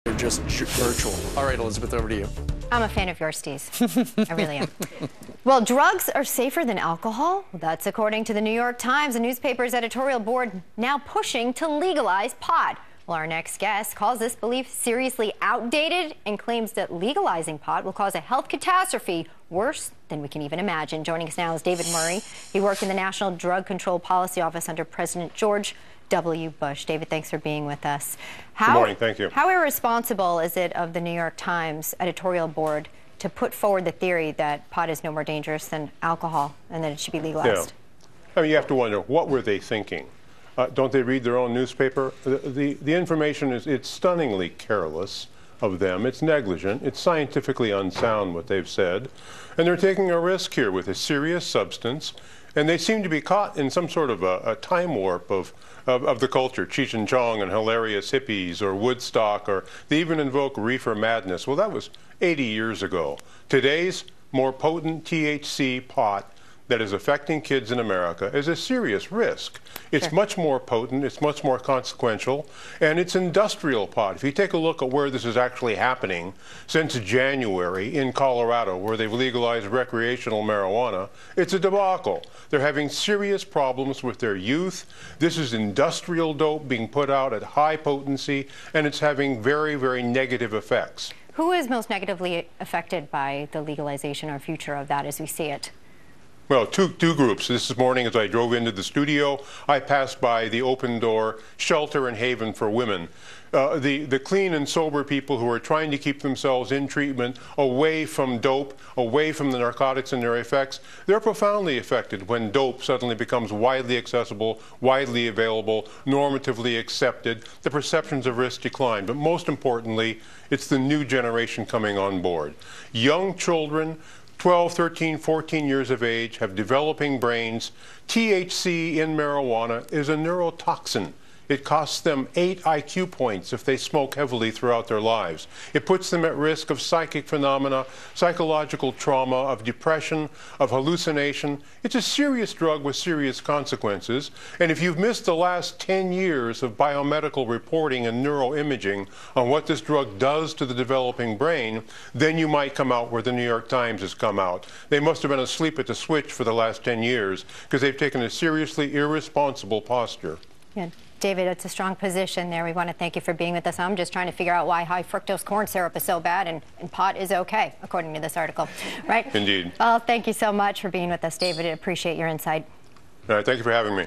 They're just virtual. All right, Elizabeth, over to you. I'm a fan of yours, Steez. I really am. Well, drugs are safer than alcohol. That's according to the New York Times, the newspaper's editorial board now pushing to legalize pot. Well, our next guest calls this belief seriously outdated and claims that legalizing pot will cause a health catastrophe worse than we can even imagine. Joining us now is David Murray. He worked in the National Drug Control Policy Office under President George W. Bush. David, thanks for being with us. Good morning. Thank you. How irresponsible is it of the New York Times editorial board to put forward the theory that pot is no more dangerous than alcohol and that it should be legalized? Yeah. I mean, you have to wonder, what were they thinking? Don't they read their own newspaper? The information it's stunningly careless of them. It's negligent. It's scientifically unsound, what they've said. And they're taking a risk here with a serious substance. And they seem to be caught in some sort of a time warp of the culture, Cheech and Chong and hilarious hippies or Woodstock, or they even invoke reefer madness. Well, that was 80 years ago. Today's more potent THC pot that is affecting kids in America is a serious risk. It's much more potent, it's much more consequential, and it's industrial pot. If you take a look at where this is actually happening, since January in Colorado, where they've legalized recreational marijuana, it's a debacle. They're having serious problems with their youth. This is industrial dope being put out at high potency, and it's having very, very negative effects. Who is most negatively affected by the legalization or future of that as we see it? Well, two groups. This morning as I drove into the studio, I passed by the Open Door Shelter and Haven for Women. The clean and sober people who are trying to keep themselves in treatment, away from dope, away from the narcotics and their effects, they're profoundly affected when dope suddenly becomes widely accessible, widely available, normatively accepted. The perceptions of risk decline. But most importantly, it's the new generation coming on board. Young children, 12, 13, 14 years of age, have developing brains. THC in marijuana is a neurotoxin. It costs them 8 IQ points if they smoke heavily throughout their lives. It puts them at risk of psychic phenomena, psychological trauma, of depression, of hallucination. It's a serious drug with serious consequences. And if you've missed the last 10 years of biomedical reporting and neuroimaging on what this drug does to the developing brain, then you might come out where the New York Times has come out. They must have been asleep at the switch for the last 10 years because they've taken a seriously irresponsible posture. Yeah. David, it's a strong position there. We want to thank you for being with us. I'm just trying to figure out why high fructose corn syrup is so bad and pot is okay, according to this article. Right? Indeed. Well, thank you so much for being with us, David. I appreciate your insight. All right, thank you for having me.